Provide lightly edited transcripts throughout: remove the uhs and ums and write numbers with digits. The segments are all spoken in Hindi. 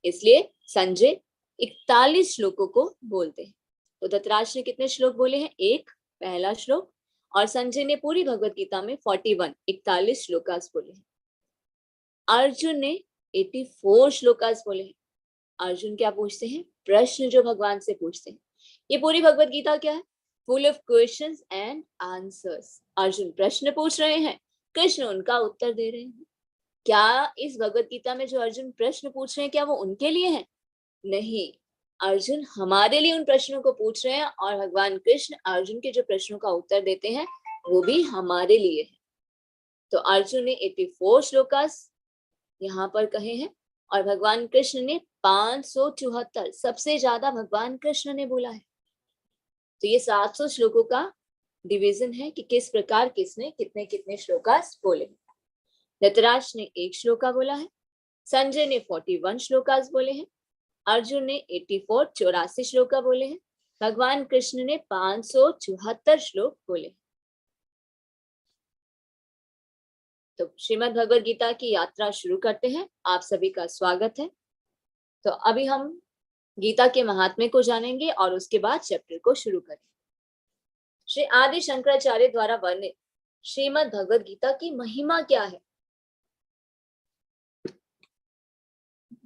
इसलिए संजय 41 श्लोकों को बोलते हैं। तो धृतराष्ट्र ने कितने श्लोक बोले हैं? एक पहला श्लोक, और संजय ने पूरी भगवत गीता में 41 श्लोकास बोले हैं। अर्जुन ने 84 श्लोकास बोले हैं। अर्जुन क्या पूछते हैं? प्रश्न जो भगवान से पूछते हैं। ये पूरी भगवत गीता क्या है? Full of questions and answers. Arjun प्रश्न पूछ रहे हैं, कृष्ण उनका उत्तर दे रहे हैं। क्या इस भगवत गीता में जो अर्जुन प्रश्न पूछ रहे हैं, क्या वो उनके लिए है? नहीं, अर्जुन हमारे लिए उन प्रश्नों को पूछ रहे हैं, और भगवान कृष्ण अर्जुन के जो प्रश्नों का उत्तर देते हैं वो भी हमारे लिए है। तो अर्जुन ने 84 श्लोकास यहाँ पर कहे हैं, और भगवान कृष्ण ने 574, सबसे ज्यादा भगवान कृष्ण ने बोला है। तो ये 700 श्लोकों का डिवीजन है कि किस प्रकार किसने कितने कितने श्लोकास बोले। धृतराष्ट्र ने 1 श्लोका बोला है, संजय ने 41 श्लोकास बोले हैं, अर्जुन ने 84 श्लोका बोले हैं, भगवान कृष्ण ने 574 श्लोक बोले। तो श्रीमद् भगवद गीता की यात्रा शुरू करते हैं। आप सभी का स्वागत है। तो अभी हम गीता के महात्म्य को जानेंगे और उसके बाद चैप्टर को शुरू करेंगे। श्री आदि शंकराचार्य द्वारा वर्णित श्रीमद् भगवद गीता की महिमा क्या है?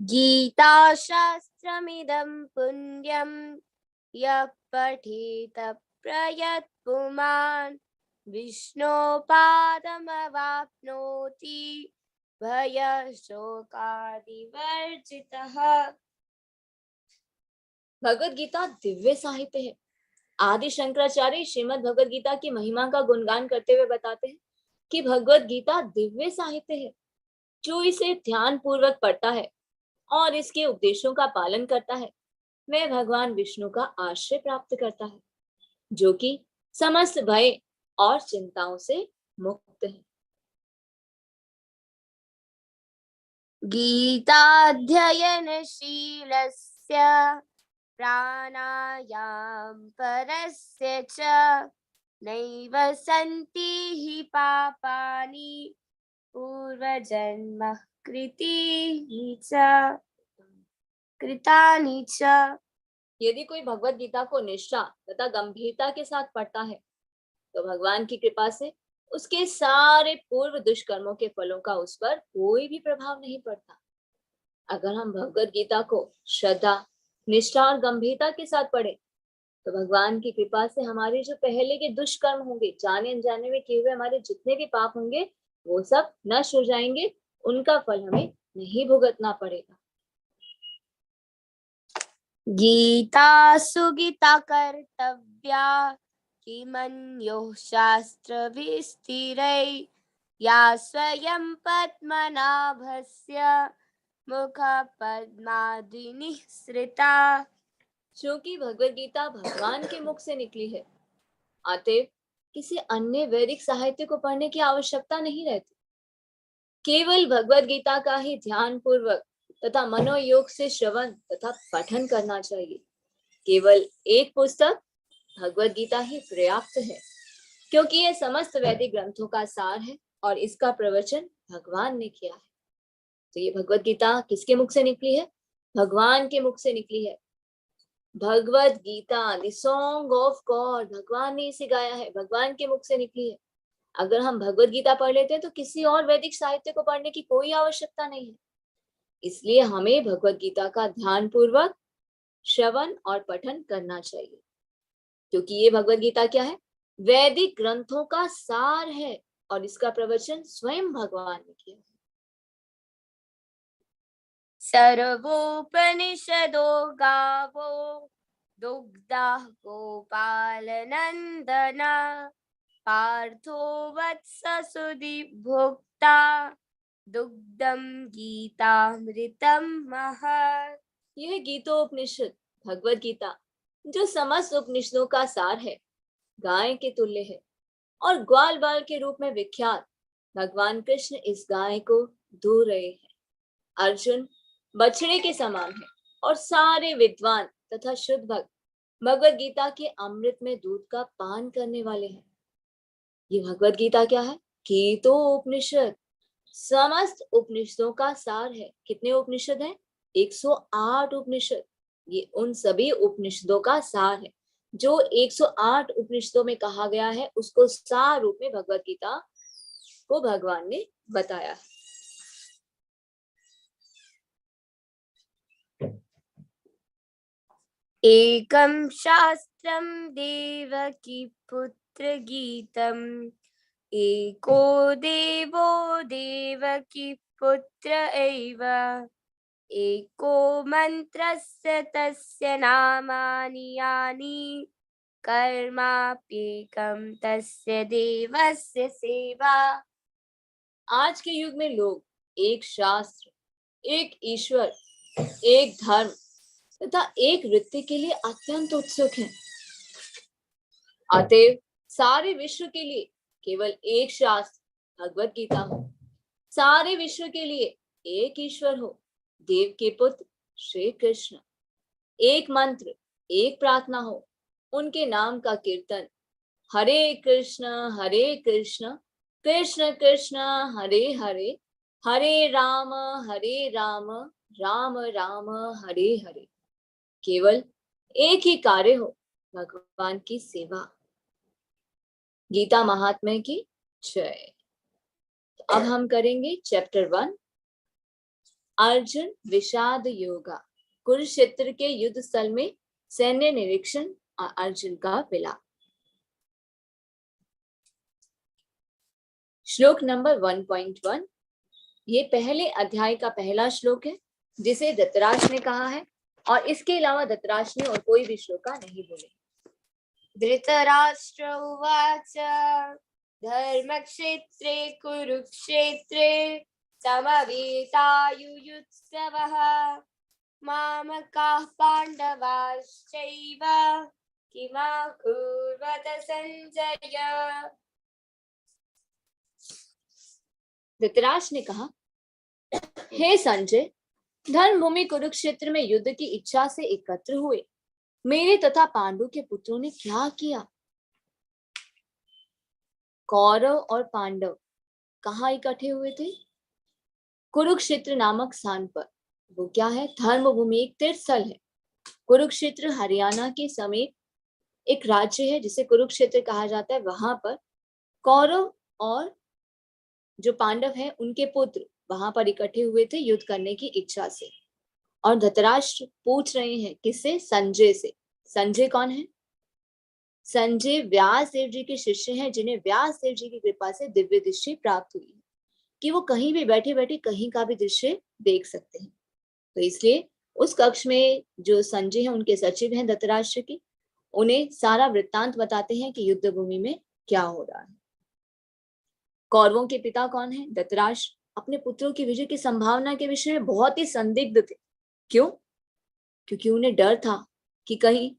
गीता शास्त्रमिदं पुण्यं यः पठेत प्रयत् पुमान् विष्णोपादमवाप्नोति भयशोकादिवर्जितः। भगवद गीता दिव्य साहित्य है। आदि शंकराचार्य श्रीमद् भगवद गीता की महिमा का गुणगान करते हुए बताते हैं कि भगवद गीता दिव्य साहित्य है। जो इसे ध्यान पूर्वक पढ़ता है और इसके उपदेशों का पालन करता है, वह भगवान विष्णु का आश्रय प्राप्त करता है, जो कि समस्त भय और चिंताओं से मुक्त है। गीताध्ययनशीलस्य प्राणायाम परस्य च नैव सन्ति हि पापानि पूर्वजन्म कृतानि च। यदि कोई भगवद गीता को निष्ठा तथा गंभीरता के साथ पढ़ता है, तो भगवान की कृपा से उसके सारे पूर्व दुष्कर्मों के फलों का उस पर कोई भी प्रभाव नहीं पड़ता। अगर हम भगवद गीता को श्रद्धा, निष्ठा और गंभीरता के साथ पढ़े, तो भगवान की कृपा से हमारे जो पहले के दुष्कर्म होंगे, जाने अनजाने में किए हुए हमारे जितने भी पाप होंगे, वो सब नष्ट हो जाएंगे। उनका फल हमें नहीं भुगतना पड़ेगा। गीता सुगीता कर्तव्या किमन्यो शास्त्र विस्तिरै या स्वयं पद्मनाभस्य मुख पद्मादिनिःसृता। क्योंकि भगवद गीता भगवान के मुख से निकली है, अतएव किसी अन्य वैदिक साहित्य को पढ़ने की आवश्यकता नहीं रहती। केवल भगवद गीता का ही ध्यान पूर्वक तथा मनोयोग से श्रवण तथा पठन करना चाहिए। केवल एक पुस्तक भगवद गीता ही पर्याप्त है, क्योंकि यह समस्त वैदिक ग्रंथों का सार है और इसका प्रवचन भगवान ने किया है। तो ये भगवद गीता किसके मुख से निकली है? भगवान के मुख से निकली है। Bhagavad Gita the song of God, भगवान ने इसे गाया है, भगवान के मुख से निकली है। अगर हम भगवद गीता पढ़ लेते हैं तो किसी और वैदिक साहित्य को पढ़ने की कोई आवश्यकता नहीं है। इसलिए हमें भगवद गीता का ध्यान पूर्वक श्रवण और पठन करना चाहिए, क्योंकि ये भगवद गीता क्या है? वैदिक ग्रंथों का सार है और इसका प्रवचन स्वयं भगवान ने किया है। सर्वोपनिषदो गावो दुग्धा गोपालनंदना पार्थो वत्स सुधि भोक्ता दुग्धम गीतामृतम महत्। यह गीतोपनिषद भगवद गीता, जो समस्त उपनिषदों का सार है, गाय के तुल्य है और ग्वाल बाल के रूप में विख्यात भगवान कृष्ण इस गाय को दूह रहे हैं। अर्जुन बछड़े के समान है और सारे विद्वान तथा शुद्ध भक्त भगवद गीता के अमृत में दूध का पान करने वाले हैं। ये भगवद गीता क्या है? गीतोपनिषद, समस्त उपनिषदों का सार है। कितने उपनिषद हैं? 108 उपनिषद, ये उन सभी उपनिषदों का सार है। जो 108 उपनिषदों में कहा गया है उसको सार रूप में भगवत गीता को भगवान ने बताया है। एकं शास्त्रं देवकी पुत्र गीतम् एको देवो देवकी पुत्र एव एको मन्त्रस्य तस्य नामानि यानि कर्माप्येकं तस्य देवस्य सेवा। आज के युग में लोग एक शास्त्र, एक ईश्वर, एक धर्म तथा एक वृत्ति के लिए अत्यंत उत्सुक हैं। अतएव सारे विश्व के लिए केवल एक शास्त्र भगवत गीता हो, सारे विश्व के लिए एक ईश्वर हो, देव के पुत्र श्री कृष्ण, एक मंत्र, एक प्रार्थना हो, उनके नाम का कीर्तन, हरे कृष्ण कृष्ण कृष्ण हरे हरे, हरे राम राम राम हरे हरे। केवल एक ही कार्य हो, भगवान की सेवा। गीता महात्म्य की जय। अब हम करेंगे चैप्टर 1, अर्जुन विषाद योगा। कुरुक्षेत्र के युद्ध स्थल में सैन्य निरीक्षण और अर्जुन का विलाप। श्लोक नंबर 1.1, ये पहले अध्याय का पहला श्लोक है जिसे धृतराष्ट्र ने कहा है, और इसके अलावा धृतराष्ट्र ने और कोई भी श्लोका नहीं बोले। धृतराष्ट्र उवाच धर्मक्षेत्रे कुरुक्षेत्रे समवेतायुयुत्सवः मामकाः पाण्डवाश्चैव किमकुर्वत संजय। धृतराष्ट्र ने कहा, हे संजय, धर्म भूमि कुरुक्षेत्र में युद्ध की इच्छा से एकत्र हुए मेरे तथा पांडु के पुत्रों ने क्या किया? कौरव और पांडव कहाँ इकट्ठे हुए थे? कुरुक्षेत्र नामक स्थान पर। वो क्या है? धर्म भूमि, एक तीर्थ स्थल है। कुरुक्षेत्र हरियाणा के समीप एक राज्य है जिसे कुरुक्षेत्र कहा जाता है। वहां पर कौरव और जो पांडव है उनके पुत्र वहां पर इकट्ठे हुए थे युद्ध करने की इच्छा से। और धृतराष्ट्र पूछ रहे हैं किससे? संजय से। संजय कौन है? संजय व्यास देव जी के शिष्य हैं, जिन्हें व्यास देव जी की कृपा से दिव्य दृष्टि प्राप्त हुई है कि वो कहीं भी बैठे बैठे कहीं का भी दृश्य देख सकते हैं। तो इसलिए उस कक्ष में जो संजय है उनके सचिव हैं धृतराष्ट्र के, उन्हें सारा वृत्तांत बताते हैं कि युद्ध भूमि में क्या हो रहा है। कौरवों के पिता कौन है? धृतराष्ट्र अपने पुत्रों की विजय की संभावना के विषय में बहुत ही संदिग्ध थे। क्यों? क्योंकि उन्हें डर था कि कहीं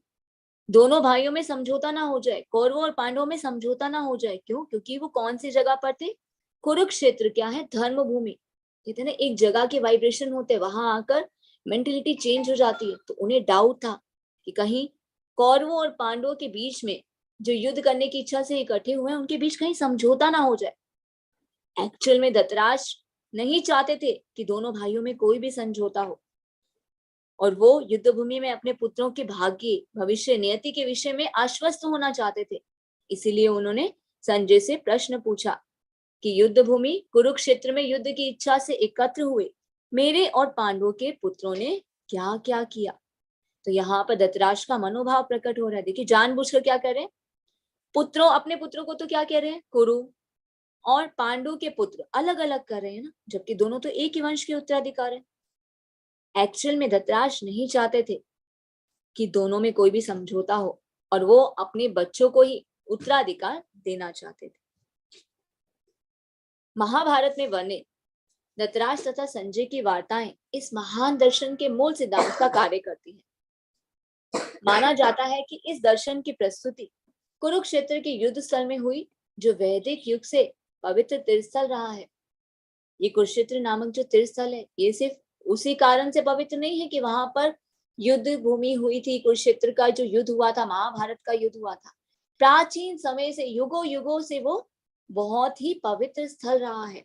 दोनों भाइयों में समझौता ना हो जाए, कौरवों और पांडवों में समझौता ना हो जाए। क्यों? क्योंकि वो कौन सी जगह पर थे? कुरुक्षेत्र क्या है? धर्म भूमि। कहते ना एक जगह के वाइब्रेशन होते हैं, वहां आकर मेंटेलिटी चेंज हो जाती है। तो उन्हें डाउट था कि कहीं कौरवों और पांडवों के बीच में जो युद्ध करने की इच्छा से इकट्ठे हुए हैं उनके बीच कहीं समझौता ना हो जाए। एक्चुअल में धृतराष्ट्र नहीं चाहते थे कि दोनों भाइयों में कोई भी समझौता हो, और वो युद्ध भूमि में अपने पुत्रों के भाग्य, भविष्य, नियति के विषय में आश्वस्त होना चाहते थे। इसीलिए उन्होंने संजय से प्रश्न पूछा कि युद्ध भूमि कुरुक्षेत्र में युद्ध की इच्छा से एकत्र हुए मेरे और पांडवों के पुत्रों ने क्या क्या किया। तो यहाँ पर धृतराष्ट्र का मनोभाव प्रकट हो रहा है। देखिए जानबूझकर क्या कर रहे हैं, पुत्रों, अपने पुत्रों को तो क्या कह रहे हैं? कुरु, और पांडु के पुत्र अलग अलग कर रहे हैं ना, जबकि दोनों तो एक ही वंश के उत्तराधिकार है। एक्चुअल में धृतराष्ट्र नहीं चाहते थे कि दोनों में कोई भी समझौता हो, और वो अपने बच्चों को ही उत्तराधिकार देना चाहते थे। महाभारत में वर्णित धृतराष्ट्र तथा संजय की वार्ताएं इस महान दर्शन के मूल सिद्धांत का कार्य करती हैं। माना जाता है कि इस दर्शन की प्रस्तुति कुरुक्षेत्र के युद्ध स्थल में हुई, जो वैदिक युग से पवित्र तीर्थस्थल रहा है। ये कुरुक्षेत्र नामक जो तीर्थस्थल है, ये सिर्फ उसी कारण से पवित्र नहीं है कि वहां पर युद्ध भूमि हुई थी। कुरुक्षेत्र का जो युद्ध हुआ था, महाभारत का युद्ध हुआ था, प्राचीन समय से, युगों युगों से वो बहुत ही पवित्र स्थल रहा है।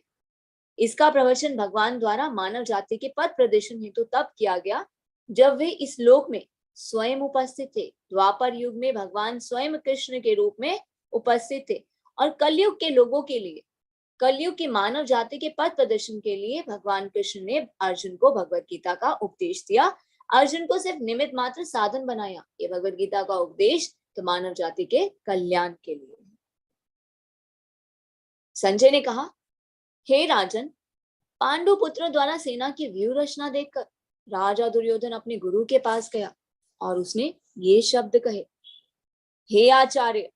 इसका प्रवचन भगवान द्वारा मानव जाति के पथ प्रदर्शन हेतु तब किया गया जब वे इस लोक में स्वयं उपस्थित थे। द्वापर युग में भगवान स्वयं कृष्ण के रूप में उपस्थित थे और कलयुग के लोगों के लिए, कलयुग की मानव जाति के पथ प्रदर्शन के लिए भगवान कृष्ण ने अर्जुन को भगवत गीता का उपदेश दिया। अर्जुन को सिर्फ निमित्त मात्र साधन बनाया। ये भगवत गीता का उपदेश तो मानव जाति के कल्याण के लिए। संजय ने कहा, हे राजन, पांडु पुत्रों द्वारा सेना की व्यूह रचना देखकर राजा दुर्योधन अपने गुरु के पास गया और उसने ये शब्द कहे, हे आचार्य,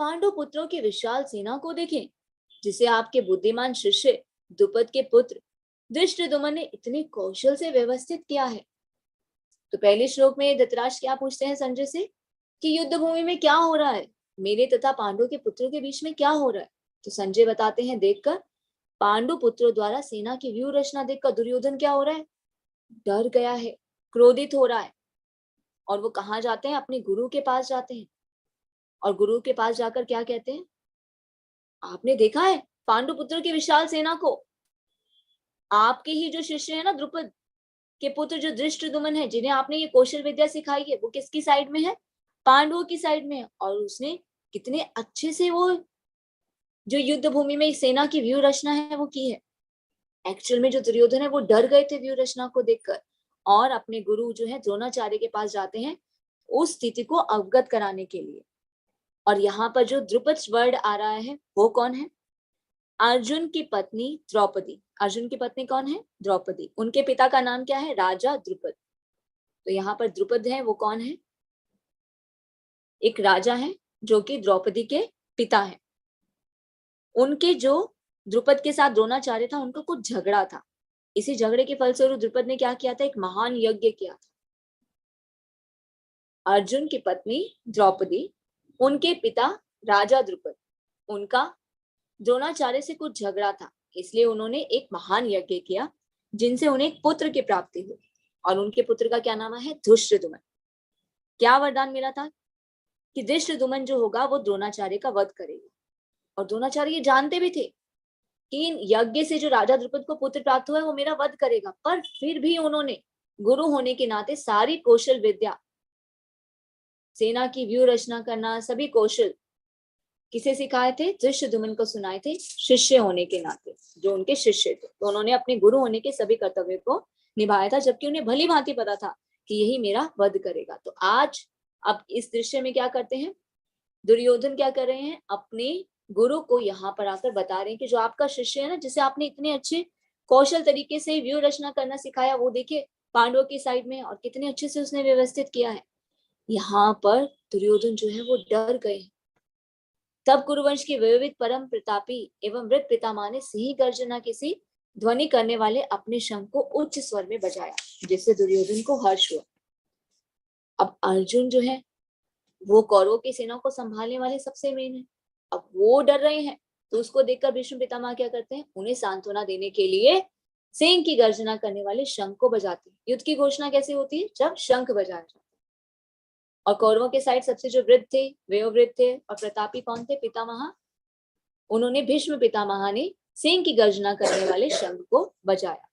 पांडु पुत्रों की विशाल सेना को देखें, जिसे आपके बुद्धिमान शिष्य द्रुपद के पुत्र धृष्टद्युम्न ने इतने कौशल से व्यवस्थित किया है। तो पहले श्लोक में धृतराष्ट्र क्या पूछते हैं संजय से कि युद्ध भूमि में क्या हो रहा है, मेरे तथा पांडु के पुत्रों के बीच में क्या हो रहा है। तो संजय बताते हैं, देखकर पांडु पुत्रों द्वारा सेना की व्यूह रचना देखकर दुर्योधन क्या हो रहा है, डर गया है, क्रोधित हो रहा है। और वो कहाँ जाते हैं, अपने गुरु के पास जाते हैं और गुरु के पास जाकर क्या कहते हैं, आपने देखा है पांडु पुत्रों की विशाल सेना को, आपके ही जो शिष्य है ना द्रुपद के पुत्र जो धृष्टद्युम्न है, जिन्हें आपने ये कौशल विद्या सिखाई है, वो किसकी साइड में है, पांडवों की साइड में है। और उसने कितने अच्छे से वो जो युद्ध भूमि में सेना की व्यूह रचना है वो की है। एक्चुअल में जो दुर्योधन है वो डर गए थे व्यूह रचना को देखकर और अपने गुरु जो है द्रोणाचार्य के पास जाते हैं उस स्थिति को अवगत कराने के लिए। और यहाँ पर जो द्रुपद वर्ड आ रहा है वो कौन है, अर्जुन की पत्नी द्रौपदी। अर्जुन की पत्नी कौन है, द्रौपदी। उनके पिता का नाम क्या है, राजा द्रुपद। तो यहाँ पर द्रुपद है वो कौन है, एक राजा है जो कि द्रौपदी के पिता है। उनके जो द्रुपद के साथ द्रोणाचार्य था, उनका कुछ झगड़ा था। इसी झगड़े के फलस्वरूप द्रुपद ने क्या किया था, एक महान यज्ञ किया था। अर्जुन की पत्नी द्रौपदी, उनके पिता राजा द्रुपद, उनका द्रोणाचार्य से कुछ झगड़ा था, इसलिए उन्होंने एक महान यज्ञ किया जिनसे उन्हें एक पुत्र की प्राप्ति हुई। और उनके पुत्र का क्या नाम है, धृष्टद्युम्न। क्या वरदान मिला था कि धृष्टद्युम्न जो होगा वो द्रोणाचार्य का वध करेगा। और द्रोणाचार्य ये जानते भी थे कि इन यज्ञ से जो राजा द्रुपद को पुत्र प्राप्त हुआ है वो मेरा वध करेगा, पर फिर भी उन्होंने गुरु होने के नाते सारी कौशल विद्या, सेना की व्यूह रचना करना, सभी कौशल किसे सिखाए थे, धृष्टद्युम्न को सुनाए थे, शिष्य होने के नाते, जो उनके शिष्य थे। तो उन्होंने अपने गुरु होने के सभी कर्तव्य को निभाया था, जबकि उन्हें भली भांति पता था कि यही मेरा वध करेगा। तो आज अब इस दृश्य में क्या करते हैं, दुर्योधन क्या कर रहे हैं, अपने गुरु को यहाँ पर आकर बता रहे हैं कि जो आपका शिष्य है ना, जिसे आपने इतने अच्छे कौशल तरीके से व्यूह रचना करना सिखाया, वो देखिए पांडवों की साइड में और कितने अच्छे से उसने व्यवस्थित किया है। यहाँ पर दुर्योधन जो है वो डर गए। तब कुरुवंश के विविध परम प्रतापी एवं वृद्ध पितामह ने सिंह गर्जना किसी ध्वनि करने वाले अपने शंख को उच्च स्वर में बजाया, जिससे दुर्योधन को हर्ष हुआ। अब अर्जुन जो है वो कौरवों की सेना को संभालने वाले सबसे मेन है। अब वो डर रहे हैं, तो उसको देखकर भीष्म पितामह क्या करते हैं, उन्हें सांत्वना देने के लिए सिंह की गर्जना करने वाले शंख को बजाते हैं। युद्ध की घोषणा कैसे होती है, जब शंख बजाया जाता है। और कौरवों के साइड सबसे जो वृद्ध थे, वयोवृद्ध थे, और प्रतापी कौन थे, पितामह। उन्होंने भीष्म पितामह ने सिंह की गर्जना करने वाले शंख को बजाया,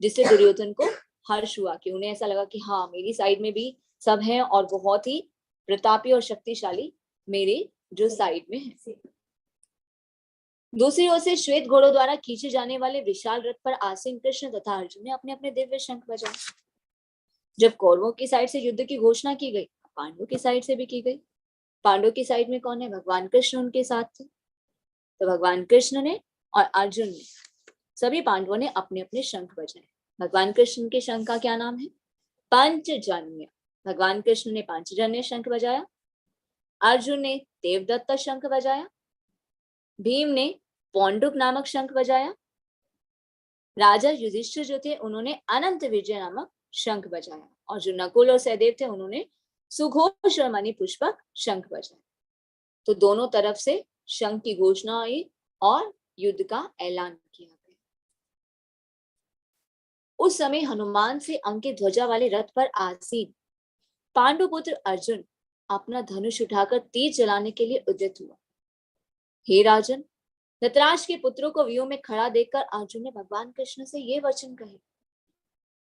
जिससे दुर्योधन को हर्ष हुआ कि उन्हें ऐसा लगा कि हाँ, मेरी साइड में भी सब हैं और बहुत ही प्रतापी और शक्तिशाली मेरे जो साइड में है। दूसरी ओर से श्वेत घोड़ों द्वारा खींचे जाने वाले विशाल रथ पर आसीन कृष्ण तथा अर्जुन ने अपने अपने दिव्य शंख बजाए। जब कौरवों की साइड से युद्ध की घोषणा की गई, पांडवों की साइड से भी की गई। पांडवों की साइड में कौन है, भगवान कृष्ण उनके साथ थे। तो भगवान कृष्ण ने और अर्जुन ने, सभी पांडवों ने अपने अपने शंख बजाए। भगवान कृष्ण के शंख का क्या नाम है, पंचजन्य। भगवान कृष्ण ने पंचजन्य शंख बजाया, अर्जुन ने देवदत्त शंख बजाया, भीम ने पौंडुक नामक शंख बजाया, राजा युधिष्ठिर जो थे उन्होंने अनंत विजय नामक शंख बजाया, और जो नकुल और सहदेव थे उन्होंने सुघोष और मणि पुष्पक शंख बजाया। तो दोनों तरफ से शंख की घोषणा हुई और युद्ध का ऐलान किया गया। उस समय हनुमान से अंकित ध्वजा वाले रथ पर आसीन पांडुपुत्र अर्जुन अपना धनुष उठाकर तीर चलाने के लिए उद्यत हुआ। हे राजन, धृतराष्ट्र के पुत्रों को व्यूह में खड़ा देखकर अर्जुन ने भगवान कृष्ण से ये वचन कहे।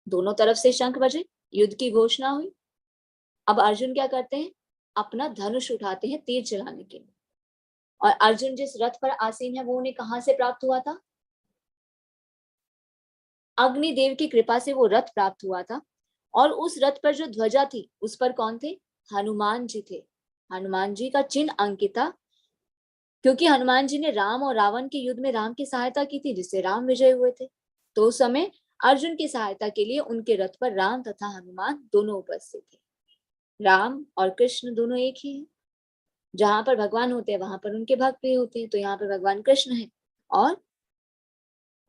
दोनों तरफ से शंख बजे, युद्ध की घोषणा हुई। अब अर्जुन क्या करते हैं, अपना धनुष उठाते हैं तीर चलाने के लिए। और अर्जुन जिस रथ पर आसीन है वो उन्हें कहां से प्राप्त हुआ था? अग्निदेव की कृपा से वो रथ प्राप्त हुआ था। और उस रथ पर जो ध्वजा थी उस पर कौन थे? हनुमान जी थे। हनुमान जी का चिन्ह अंकित था, क्योंकि हनुमान जी ने राम और रावण के युद्ध में राम की सहायता की थी, जिससे राम विजय हुए थे। तो उस समय अर्जुन की सहायता के लिए उनके रथ पर राम तथा हनुमान दोनों उपस्थित थे। राम और कृष्ण दोनों एक ही हैं। जहां पर भगवान होते हैं वहां पर उनके भक्त भी होते हैं। तो यहाँ पर भगवान कृष्ण है और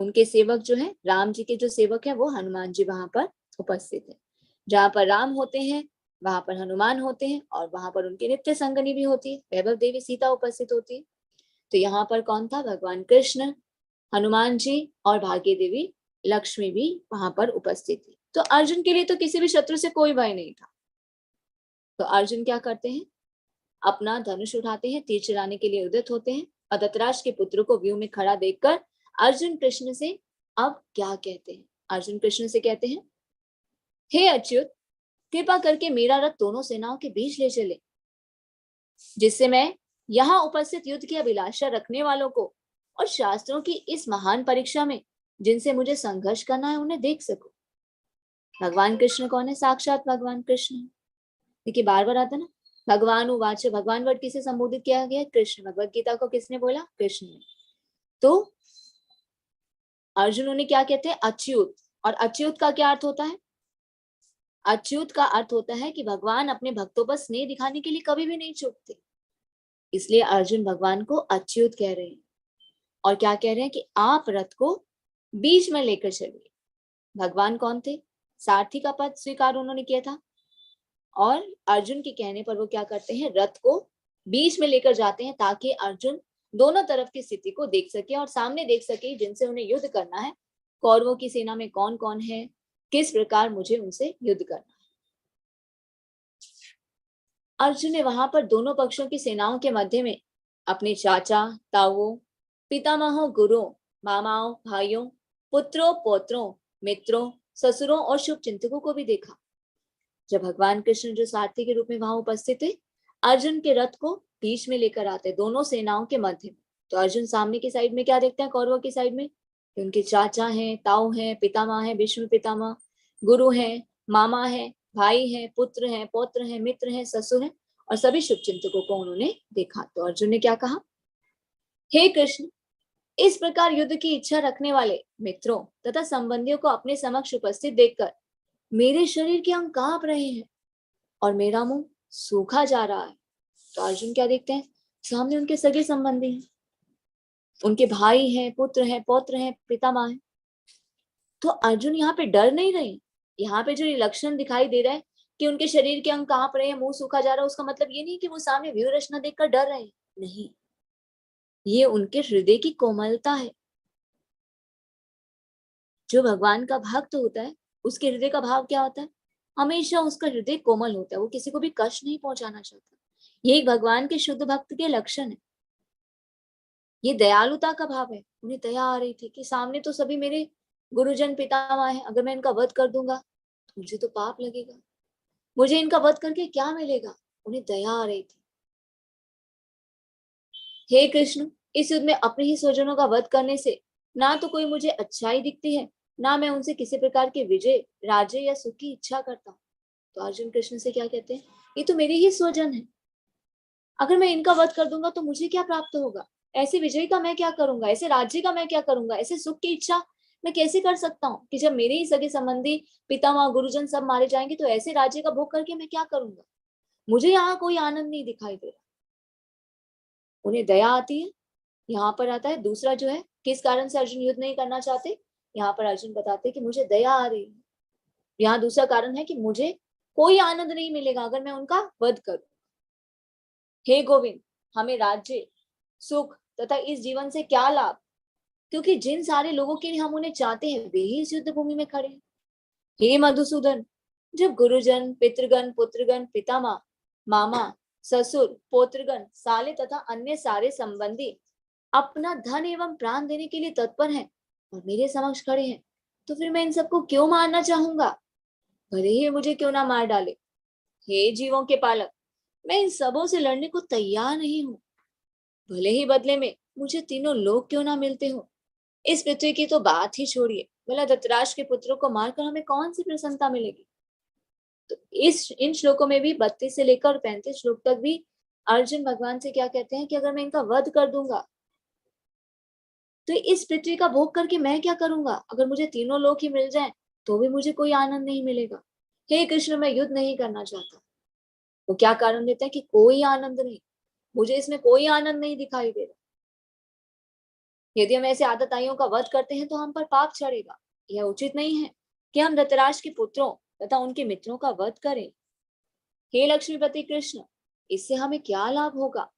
उनके सेवक जो है, राम जी के जो सेवक है वो हनुमान जी वहां पर उपस्थित है। जहां पर राम होते हैं वहां पर हनुमान होते हैं, और वहां पर उनकी नित्य संगनी भी होती है, वैभव देवी सीता उपस्थित होती है। तो यहाँ पर कौन था? भगवान कृष्ण, हनुमान जी और भाग्य देवी लक्ष्मी भी वहां पर उपस्थित थी। तो अर्जुन के लिए तो किसी भी शत्रु से कोई भय नहीं था। तो अर्जुन क्या करते हैं, अपना धनुष उठाते हैं, तीर चलाने के लिए उद्यत होते हैं। और धृतराष्ट्र के पुत्र को व्यूह में खड़ा देखकर अर्जुन कृष्ण से अब क्या कहते हैं? अर्जुन कृष्ण से कहते हैं, हे अच्युत, कृपा करके मेरा रथ दोनों सेनाओं के बीच ले चले, जिससे मैं यहाँ उपस्थित युद्ध की अभिलाषा रखने वालों को और शास्त्रों की इस महान परीक्षा में जिनसे मुझे संघर्ष करना है उन्हें देख सकूं। भगवान कृष्ण कौन है? साक्षात भगवान कृष्ण। देखिए बार बार आता ना, भगवान उवाच, भगवान वर्ड किसे संबोधित किया गया? कृष्ण। भगवत गीता को किसने बोला? कृष्ण ने। तो अर्जुन उन्हें क्या कहते हैं? अच्युत। और अच्युत का क्या अर्थ होता है? अच्युत का अर्थ होता है कि भगवान अपने भक्तों पर स्नेह दिखाने के लिए कभी भी नहीं चूकते। इसलिए अर्जुन भगवान को अच्युत कह रहे हैं। और क्या कह रहे हैं कि आप रथ को बीच में लेकर चलिए। भगवान कौन थे? सारथी का पद स्वीकार उन्होंने किया था। और अर्जुन के कहने पर वो क्या करते हैं? रथ को बीच में लेकर जाते हैं, ताकि अर्जुन दोनों तरफ की स्थिति को देख सके और सामने देख सके जिनसे उन्हें युद्ध करना है, कौरवों की सेना में कौन कौन है, किस प्रकार मुझे उनसे युद्ध करना है। अर्जुन ने वहां पर दोनों पक्षों की सेनाओं के मध्य में अपने चाचा, ताऊओं, पितामहों, गुरुओं, मामाओं, भाइयों, पुत्रों, पौत्रों, मित्रों, ससुरों और शुभ चिंतकों को भी देखा। जब भगवान कृष्ण जो सारथी के रूप में वहां उपस्थित थे, अर्जुन के रथ को बीच में लेकर आते दोनों सेनाओं के मध्य में। तो अर्जुन सामने की साइड में क्या देखते हैं? कौरवों की साइड में उनके चाचा हैं, ताऊ हैं, पितामह हैं, भीष्म पितामह, गुरु हैं, मामा है, भाई हैं, पुत्र हैं, पौत्र हैं, मित्र हैं, ससुर हैं, और सभी शुभ चिंतकों को उन्होंने देखा। तो अर्जुन ने क्या कहा? हे कृष्ण, इस प्रकार युद्ध की इच्छा रखने वाले मित्रों तथा संबंधियों को अपने समक्ष उपस्थित देखकर मेरे शरीर के अंग कांप रहे हैं और मेरा मुंह सूखा जा रहा है। तो अर्जुन क्या देखते हैं? सामने उनके सगे संबंधी हैं, उनके भाई हैं, पुत्र हैं, पौत्र हैं, पितामह हैं। तो अर्जुन यहाँ पे डर नहीं रहे। यहाँ पे जो ये लक्षण दिखाई दे रहा है कि उनके शरीर के अंग कांप रहे हैं, मुंह सूखा जा रहा है, उसका मतलब ये नहीं कि वो सामने व्यूह रचना देखकर डर रहे हैं। नहीं, ये उनके हृदय की कोमलता है। जो भगवान का भक्त होता है उसके हृदय का भाव क्या होता है? हमेशा उसका हृदय कोमल होता है, वो किसी को भी कष्ट नहीं पहुंचाना चाहता। ये एक भगवान के शुद्ध भक्त के लक्षण है। ये दयालुता का भाव है। उन्हें दया आ रही थी कि सामने तो सभी मेरे गुरुजन पितामह हैं, अगर मैं इनका वध कर दूंगा तो मुझे तो पाप लगेगा, मुझे इनका वध करके क्या मिलेगा? उन्हें दया आ रही थी। हे कृष्ण, इस युद्ध में अपने ही स्वजनों का वध करने से ना तो कोई मुझे अच्छाई दिखती है, ना मैं उनसे किसी प्रकार के विजय, राज्य या सुख की इच्छा करता हूँ। तो अर्जुन कृष्ण से क्या कहते हैं? ये तो मेरे ही स्वजन है, अगर मैं इनका वध कर दूंगा तो मुझे क्या प्राप्त होगा? ऐसे विजय का मैं क्या करूंगा? ऐसे राज्य का मैं क्या करूंगा? ऐसे सुख की इच्छा मैं कैसे कर सकता हूँ कि जब मेरे ही सगे संबंधी, पितामह, गुरुजन सब मारे जाएंगे तो ऐसे राज्य का भोग करके मैं क्या करूंगा? मुझे यहाँ कोई आनंद नहीं दिखाई दे रहा। उन्हें दया आती है। यहाँ पर आता है दूसरा जो है, किस कारण से अर्जुन युद्ध नहीं करना चाहते? यहाँ पर अर्जुन बताते कि मुझे दया आ रही है। यहाँ दूसरा कारण है कि मुझे कोई आनंद नहीं मिलेगा अगर मैं उनका वध करूं। हे गोविंद, हमें राज्य, सुख तथा इस जीवन से क्या लाभ, क्योंकि जिन सारे लोगों के लिए हम उन्हें चाहते हैं वे ही इस युद्ध भूमि में खड़े हैं। हे मधुसूदन, जब गुरुजन, पितृगण, पुत्रगण, पितामह, मामा, ससुर, पोत्रगण, साले तथा अन्य सारे संबंधी अपना धन एवं प्राण देने के लिए तत्पर हैं और मेरे समक्ष खड़े हैं, तो फिर मैं इन सबको क्यों मारना चाहूंगा? भले ही मुझे क्यों ना मार डाले। हे जीवों के पालक, मैं इन सबों से लड़ने को तैयार नहीं हूँ, भले ही बदले में मुझे तीनों लोग क्यों ना मिलते हो। इस पृथ्वी की तो बात ही छोड़िए, भला धृतराष्ट्र के पुत्रों को मारकर हमें कौन सी प्रसन्नता मिलेगी? तो इस इन श्लोकों में भी 32 से लेकर 35 श्लोक तक भी अर्जुन भगवान से क्या कहते हैं कि अगर मैं इनका वध कर दूंगा तो इस पृथ्वी का भोग करके मैं क्या करूंगा? अगर मुझे तीनों लोक ही मिल जाएं तो भी मुझे कोई आनंद नहीं मिलेगा। हे कृष्ण, मैं युद्ध नहीं करना चाहता। वो क्या कारण देता है कि कोई आनंद नहीं, मुझे इसमें कोई आनंद नहीं दिखाई दे रहा। यदि हम ऐसे आतताइयों का वध करते हैं तो हम पर पाप चढ़ेगा। यह उचित नहीं है कि हम धृतराष्ट्र के पुत्रों तथा उनके मित्रों का वध करें। हे लक्ष्मीपति कृष्ण, इससे हमें क्या लाभ होगा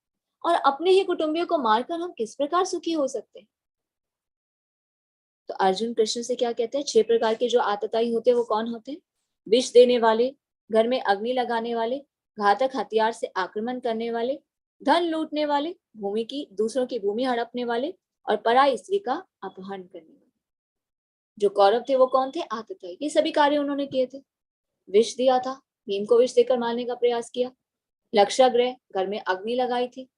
और अपने ही कुटुंबियों को मारकर हम किस प्रकार सुखी हो सकते हैं? तो अर्जुन कृष्ण से क्या कहते हैं? 6 प्रकार के जो आतताई होते हैं वो कौन होते हैं? विष देने वाले, घर में अग्नि लगाने वाले, घातक हथियार से आक्रमण करने वाले, धन लूटने वाले, भूमि की दूसरों की भूमि हड़पने वाले और पराई स्त्री का अपहरण करने वाले। जो कौरव थे वो कौन थे? आतताई। ये सभी कार्य उन्होंने किए थे। विष दिया था, भीम को विष देकर मारने का प्रयास किया, लक्षाग्रह, घर में अग्नि लगाई थी,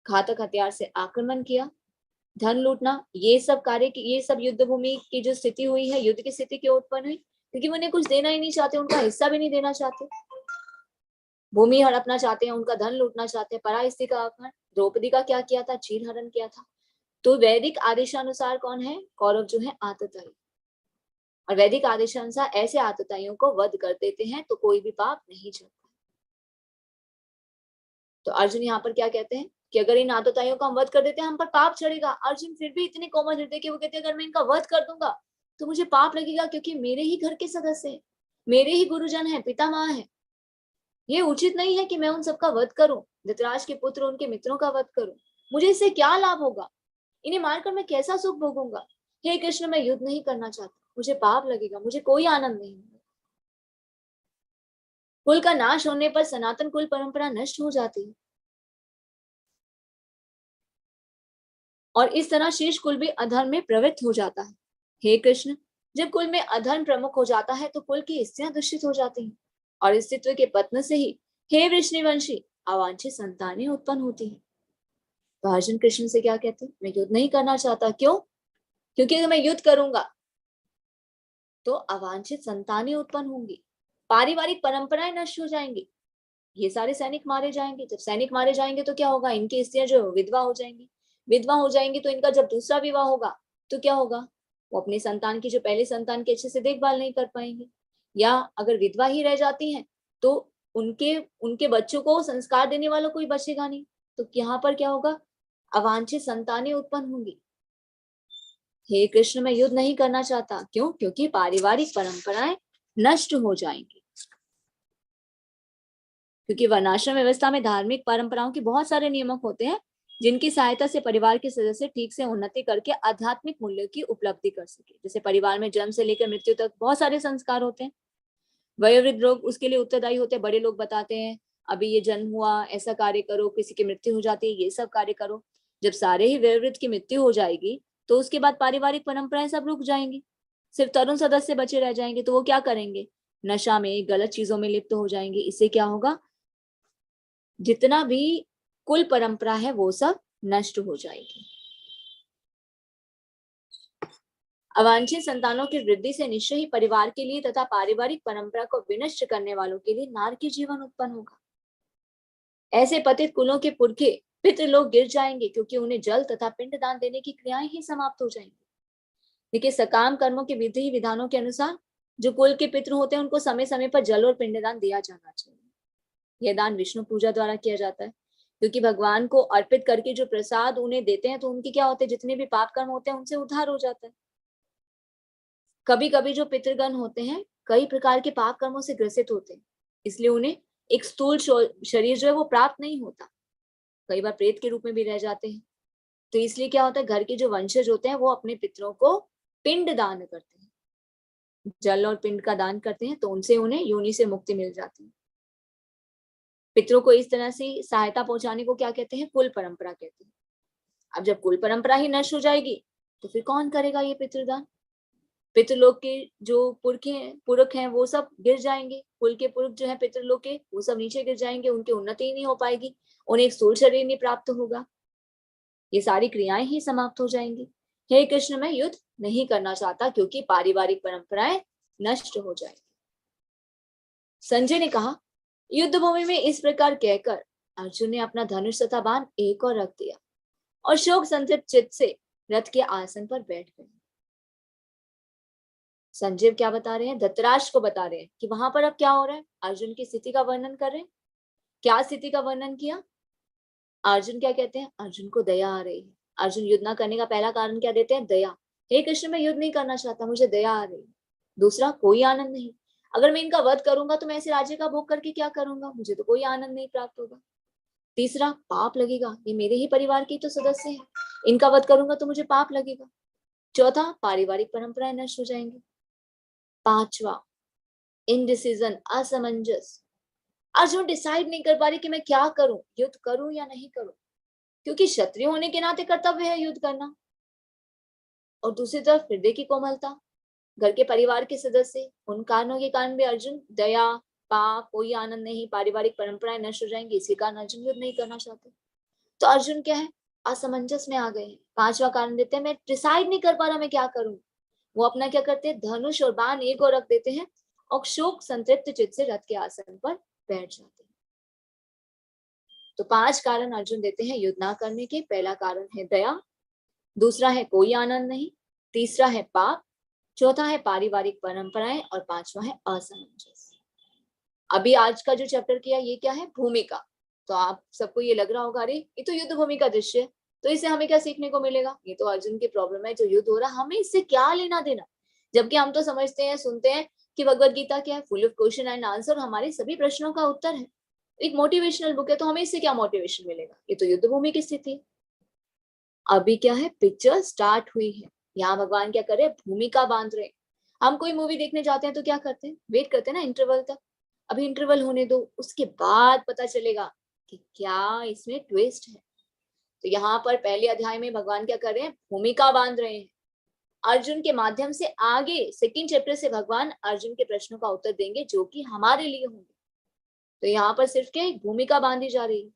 घातक हथियार से आक्रमण किया, धन लूटना, ये सब कार्य की, ये सब युद्ध भूमि की जो स्थिति हुई है, युद्ध की स्थिति क्यों उत्पन्न हुई? क्योंकि वो उन्हें कुछ देना ही नहीं चाहते, उनका हिस्सा भी नहीं देना चाहते, भूमि हड़पना चाहते हैं, उनका धन लूटना चाहते हैं, पराय स्त्री का अपहरण। द्रौपदी का क्या किया था? चीर हरण किया था। तो वैदिक आदेशानुसार कौन है? कौरव जो है आतताई। और वैदिक आदेशानुसार ऐसे आतताइयों को वध कर देते हैं तो कोई भी पाप नहीं चढ़ता। तो अर्जुन यहाँ पर क्या कहते हैं कि अगर इन आतताइयों का हम वध कर देते हैं हम पर पाप चढ़ेगा। अर्जुन फिर भी इतने कोमल हृदय के वो कहते हैं अगर मैं इनका वध कर दूंगा तो मुझे पाप लगेगा, क्योंकि मेरे ही घर के सदस्य हैं, मेरे ही गुरुजन हैं, पितामह हैं। ये उचित नहीं है कि मैं उन सबका वध करूं, धृतराष्ट्र के पुत्र उनके मित्रों का वध करूं। मुझे इससे क्या लाभ होगा? इन्हें मारकर मैं कैसा सुख भोगूंगा? हे कृष्ण, मैं युद्ध नहीं करना चाहता, मुझे पाप लगेगा, मुझे कोई आनंद नहीं होगा। कुल का नाश होने पर सनातन कुल परंपरा नष्ट हो जाती है और इस तरह शेष कुल भी अधर्म में प्रवृत्त हो जाता है। हे कृष्ण, जब कुल में अधर्म प्रमुख हो जाता है तो कुल की स्त्रियां दूषित हो जाती हैं और अस्तित्व के पतन से ही हे वृष्णिवंशी अवांछित संतानें उत्पन्न होती हैं। तो अर्जुन कृष्ण से क्या कहते हैं? मैं युद्ध नहीं करना चाहता। क्यों? क्योंकि अगर मैं युद्ध करूंगा तो अवांछित संतानें उत्पन्न होंगी, पारिवारिक परंपराएं नष्ट हो जाएंगी, ये सारे सैनिक मारे जाएंगे। जब सैनिक मारे जाएंगे तो क्या होगा? इनकी स्त्रियां जो विधवा हो जाएंगी, विधवा हो जाएंगी तो इनका जब दूसरा विवाह होगा तो क्या होगा? वो अपनी संतान की, जो पहले संतान की अच्छे से देखभाल नहीं कर पाएंगे, या अगर विधवा ही रह जाती हैं तो उनके उनके बच्चों को संस्कार देने वाला कोई बचेगा नहीं। तो यहाँ पर क्या होगा? अवांछित संतानें उत्पन्न होंगी। हे कृष्ण, मैं युद्ध नहीं करना चाहता। क्यों? क्योंकि पारिवारिक परंपराएं नष्ट हो जाएंगी। क्योंकि वर्णाश्रम व्यवस्था में धार्मिक परंपराओं के बहुत सारे नियमक होते हैं जिनकी सहायता से परिवार के सदस्य ठीक से उन्नति करके आध्यात्मिक मूल्यों की उपलब्धि कर सके। जैसे परिवार में जन्म से लेकर मृत्यु तक बहुत सारे संस्कार होते हैं। वयोवृद्ध लोग उसके लिए उत्तरदायी होते हैं। बड़े लोग बताते हैं अभी ये जन्म हुआ, ऐसा कार्य करो, किसी की मृत्यु हो जाती है, ये सब कार्य करो। जब सारे ही वयोवृद्ध की मृत्यु हो जाएगी तो उसके बाद पारिवारिक परंपराएं सब रुक जाएंगी, सिर्फ तरुण सदस्य बचे रह जाएंगे। तो वो क्या करेंगे? नशा में, गलत चीजों में लिप्त हो जाएंगे। इससे क्या होगा? जितना भी कुल परंपरा है वो सब नष्ट हो जाएगी। अवांछित संतानों की वृद्धि से निश्चय ही परिवार के लिए तथा पारिवारिक परंपरा को विनष्ट करने वालों के लिए नारकी जीवन उत्पन्न होगा। ऐसे पतित कुलों के पुरखे पितृ लोग गिर जाएंगे, क्योंकि उन्हें जल तथा पिंड दान देने की क्रियाएं ही समाप्त हो जाएंगी। देखिए, सकाम कर्मों के विधि विधानों के अनुसार जो कुल के पितृ होते हैं उनको समय समय पर जल और पिंडदान दिया जाना चाहिए। यह दान विष्णु पूजा द्वारा किया जाता है, क्योंकि भगवान को अर्पित करके जो प्रसाद उन्हें देते हैं तो उनके क्या होते हैं? जितने भी पाप कर्म होते हैं उनसे उद्धार हो जाता है। कभी कभी जो पितृगण होते हैं कई प्रकार के पाप कर्मों से ग्रसित होते हैं, इसलिए उन्हें एक स्थूल शरीर जो है वो प्राप्त नहीं होता, कई बार प्रेत के रूप में भी रह जाते हैं। तो इसलिए क्या होता है? घर के जो वंशज होते हैं वो अपने पितरों को पिंड दान करते हैं, जल और पिंड का दान करते हैं, तो उनसे उन्हें योनि से मुक्ति मिल जाती है। पितरों को इस तरह से सहायता पहुंचाने को क्या कहते हैं? कुल परंपरा कहते हैं। अब जब कुल परंपरा ही नष्ट हो जाएगी तो फिर कौन करेगा ये पितृदान? पितृलोक के जो पुरख हैं वो सब गिर जाएंगे, कुल के पुरख जो है पितृलोक के वो सब नीचे गिर जाएंगे, उनकी उन्नति ही नहीं हो पाएगी, उन्हें एक स्थूल शरीर नहीं प्राप्त होगा, ये सारी क्रियाएं ही समाप्त हो जाएंगी। हे कृष्ण, मैं युद्ध नहीं करना चाहता क्योंकि पारिवारिक परंपराएं नष्ट हो जाएंगी। संजय ने कहा, युद्ध भूमि में इस प्रकार कहकर अर्जुन ने अपना धनुष तथा बाण एक और रख दिया और शोक संतृप्त चित्त से रथ के आसन पर बैठ गए। संजय क्या बता रहे हैं? धृतराष्ट्र को बता रहे हैं कि वहां पर अब क्या हो रहा है। अर्जुन की स्थिति का वर्णन कर रहे हैं। क्या स्थिति का वर्णन किया? अर्जुन क्या कहते हैं? अर्जुन को दया आ रही है। अर्जुन युद्ध ना करने का पहला कारण क्या देते हैं? दया। हे कृष्ण, मैं युद्ध नहीं करना चाहता, मुझे दया आ रही है। दूसरा, कोई आनंद नहीं, अगर मैं इनका वध करूंगा तो मैं ऐसे राज्य का भोग करके क्या करूंगा, मुझे तो कोई आनंद नहीं प्राप्त होगा। तीसरा, पाप लगेगा, ये मेरे ही परिवार के तो सदस्य हैं, इनका वध करूंगा तो मुझे पाप लगेगा। चौथा, पारिवारिक परंपराएं नष्ट हो जाएंगी। पांचवा, इनडिसीजन, असमंजस। अर्जुन डिसाइड नहीं कर पा रही कि मैं क्या करूं, युद्ध करूं या नहीं करूं, क्योंकि क्षत्रिय होने के नाते कर्तव्य है युद्ध करना, और दूसरी तरफ हृदय की कोमलता, घर के परिवार के सदस्य, उन कारणों के कारण भी अर्जुन, दया, पाप, कोई आनंद नहीं, पारिवारिक परंपराएं नष्ट हो जाएंगी, इसी कारण अर्जुन युद्ध नहीं करना चाहते। तो अर्जुन क्या है? असमंजस में आ गए हैं। पांचवा कारण देते हैं, मैं डिसाइड नहीं कर पा रहा मैं क्या करूं। वो अपना क्या करते हैं? धनुष और बाण एक और रख देते हैं और शोक संतृप्त चित्त से रथ के आसन पर बैठ जाते हैं। तो 5 कारण अर्जुन देते हैं युद्ध ना करने के। पहला कारण है दया, दूसरा है कोई आनंद नहीं, तीसरा है पाप, चौथा है पारिवारिक परंपराएं और पांचवा है असमंजस। अभी आज का जो चैप्टर किया ये क्या है? भूमिका। तो आप सबको ये लग रहा होगा, अरे ये तो युद्ध भूमि का दृश्य है, तो इससे हमें क्या सीखने को मिलेगा? ये तो अर्जुन की प्रॉब्लम है, जो युद्ध हो रहा है हमें इससे क्या लेना देना। जबकि हम तो समझते हैं, सुनते हैं कि भगवत गीता क्या है? Full of question and answer, हमारे सभी प्रश्नों का उत्तर है, एक मोटिवेशनल बुक है, तो हमें इससे क्या मोटिवेशन मिलेगा? ये तो युद्ध भूमि की स्थिति है। अभी क्या है? पिक्चर स्टार्ट हुई है, यहाँ भगवान क्या कर रहे हैं? भूमिका बांध रहे हैं। हम कोई मूवी देखने जाते हैं तो क्या करते हैं? वेट करते हैं ना इंटरवल तक, अभी इंटरवल होने दो, उसके बाद पता चलेगा कि क्या इसमें ट्विस्ट है। तो यहाँ पर पहले अध्याय में भगवान क्या कर रहे हैं? भूमिका बांध रहे हैं। अर्जुन के माध्यम से आगे सेकंड चैप्टर से भगवान अर्जुन के प्रश्नों का उत्तर देंगे जो कि हमारे लिए होंगे। तो यहाँ पर सिर्फ क्या, एक भूमिका बांधी जा रही है,